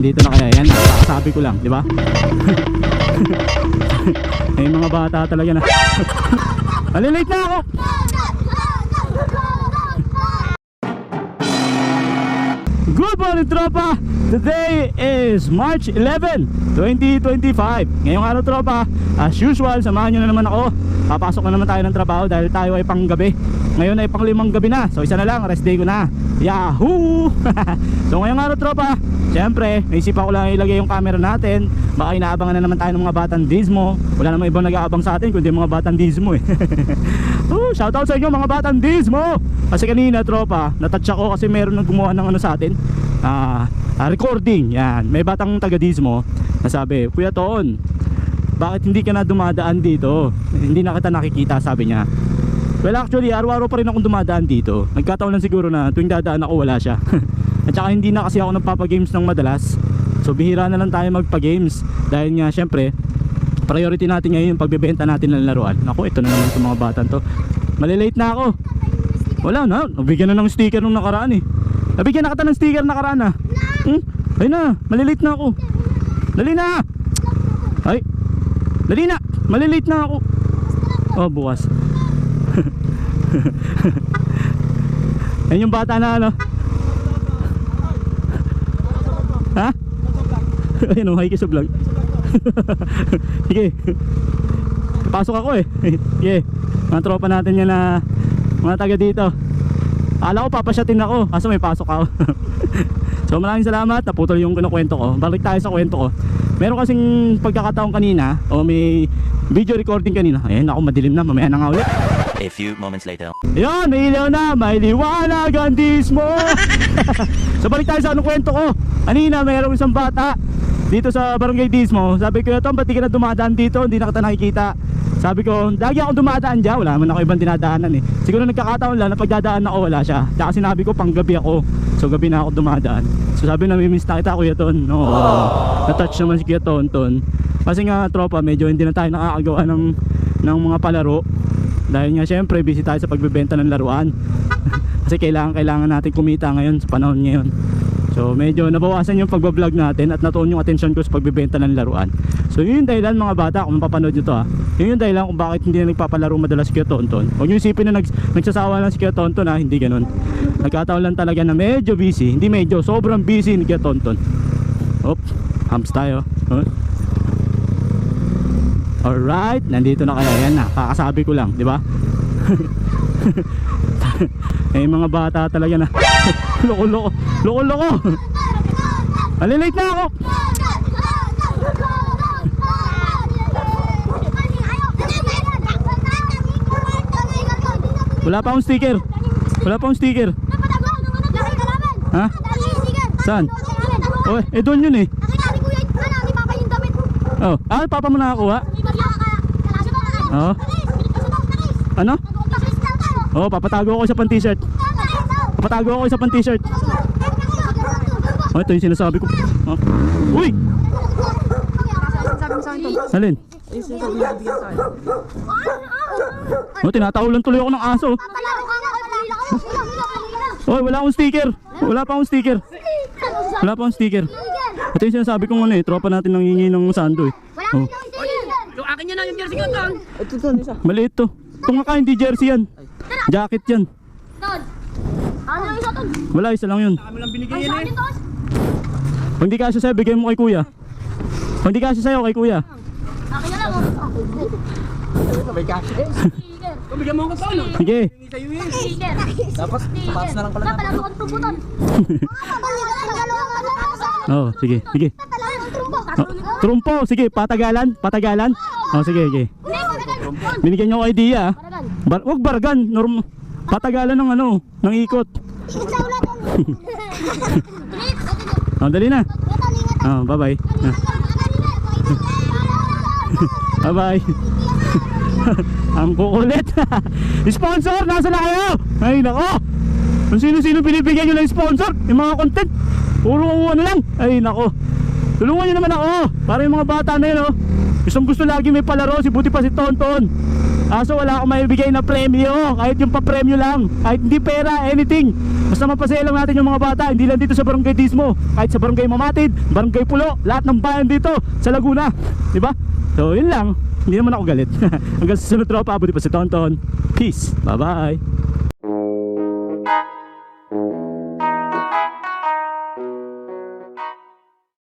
Dito na kaya yan, sabi ko lang, di ba? Eh mga bata talaga na. Malilate na ako. Good morning tropa. Today is March 11, 2025. Ngayong araw tropa, as usual, samahan nyo na naman ako. Papasok na naman tayo ng trabaho dahil tayo ay panggabi. Ngayon ay pang 5 gabi na. So isa na lang, rest day ko na. Yahoo! So ngayong araw tropa, siyempre, naisipan ko lang ilagay yung camera natin. Baka inaabangan na naman tayo ng mga batang Dismo. Wala namang ibang nag-aabang sa atin kundi mga batang Dismo eh. Shoutout sa inyo mga batang Dismo. Kasi kanina tropa, natouch ako kasi meron nang gumawa ng ano sa atin, recording. Yan, may batang taga Dismo nasabi, Kuya Toon, bakit hindi ka na dumadaan dito? Hindi na kita nakikita, sabi niya. Well actually, araw-araw pa rin akong dumadaan dito. Nagkataon lang siguro na tuwing dadaan ako wala siya. At saka hindi na kasi ako nagpapagames ng madalas. So bihira na lang tayo magpa-games. Dahil nga syempre, priority natin ngayon yung pagbebenta natin ng laruan. Naku, ito na naman itong mga batan to. Malilate na ako. Wala na, nabigyan na ng sticker nung nakaraan eh. Nabigyan na kita ng sticker nakaraan ah. Ayun na, malilate na ako. Dali na. Ay, dali na, malilate na ako. Oh, bukas. Ayun yung bata na ano. Ha? Ayun o, hike sa vlog. Sige. Pasok ako eh. Sige. Mga tropa natin yan na mga taga dito. Akala ko papasyatin ako kaso may pasok ako. So maraming salamat. Naputol yung kinukwento ko. Balik tayo sa kwento ko. Meron kasing pagkakataon kanina, o may video recording kanina. Ayun ako, madilim na, mamaya na nga ulit. A few moments later. Ayun, may ilaw na, may liwanag ang Dismo. So balik tayo sa anong kwento ko. Kanina mayroong isang bata dito sa barangay Dismo. Sabi ko, Tom, ba't di ka na dumadaan dito? Hindi na kita nakikita. Sabi ko, lagi akong dumadaan dyan. Wala naman ako ibang dinadaanan eh. Siguro nagkakataon lang na pagdadaan ako wala siya. Tsaka sinabi ko, panggabi ako. So gabi na ako dumadaan. So sabi na, namimiss na kita Kuya Ton. No, na-touch naman si Kuya Tonton. Kasi nga tropa, medyo hindi na tayo nakakagawa ng mga palaro. Dahil nga syempre busy tayo sa pagbebenta ng laruan. Kasi kailangan natin kumita ngayon sa panahon ngayon. So medyo nabawasan yung pagbablog natin at natuon yung atensyon ko sa pagbebenta ng laruan. So yun yung dahilan mga bata, kung mapapanood nyo to ha. Yun yung dahilan kung bakit hindi na nagpapalaro madalas si Kuya Tonton. Huwag nyo isipin na nagsasawa lang si Kuya Tonton ha, hindi ganun. Nagkataon lang talaga na medyo busy. Hindi medyo, sobrang busy ni Kuya Tonton. Hop, humps tayo. Alright, nandito na kaya yan na. Kakasabi ko lang, di ba? Eh mga bata talaga na. Loko. Malilate na ako. Wala pa akong sticker. Ha? Saan? Oh, eh doon yun eh. Oh, papa mo nakakuha? Oh. Ano? Oh, papatago ako sa pan-t-shirt. Oh, ito yung sinasabi ko. Oh. Uy! Alin? Oh, tinatawlan tuloy ako ng aso. Oh, wala akong sticker. Wala pa akong sticker. Ito yung sinasabi kong ano eh, tropa natin nangingi ng sando eh. Oh. Yung akin yan na yung jersey ko, Ton. Ito Ton, isa. Maliit to. Ito nga ka, hindi jersey yan. Jacket yan. Ton. Ano yung isa, Ton? Wala, isa lang yun. Kami lang binigay yan eh. Kung hindi kasya sa'yo, bigay mo kay kuya. Kung hindi kasya sa'yo, kay kuya. Akin na lang, oh. May cash eh. Sticker. Bigyan mo ako sa ano? Sige. Sticker. Dapat, sapatos na lang pala. Dapat ako ang trumpo, Ton. Oh, sige. Oh, trumpo, sige, patagalan. Oh, sige. Binigyan niyo ako idea. Wag baragan, patagalan ng ano, ng ikot. Oh, dali na. Oh, bye-bye. Bye-bye. Ang kukulit. Sponsor, nasa na kayo? Ay, nako. Kung sino-sino binibigyan nyo ng sponsor, yung mga content, puro ano lang. Ay, nako. Tulungan nyo naman ako. Para yung mga bata na yun, oh. Gusto lagi may palaro, buti pa si Tonton. Kaso wala akong maibigay na premyo. Kahit yung pa-premyo lang. Kahit hindi pera, anything. Basta mapasaya lang natin yung mga bata. Hindi lang dito sa Barangay Tismo. Kahit sa Barangay Mamatid, Barangay Pulo, lahat ng bayan dito sa Laguna. Diba? So yun lang. Hindi naman ako galit. Hanggang sa sunod tropa, abuti pa si Tonton. Peace. Bye bye.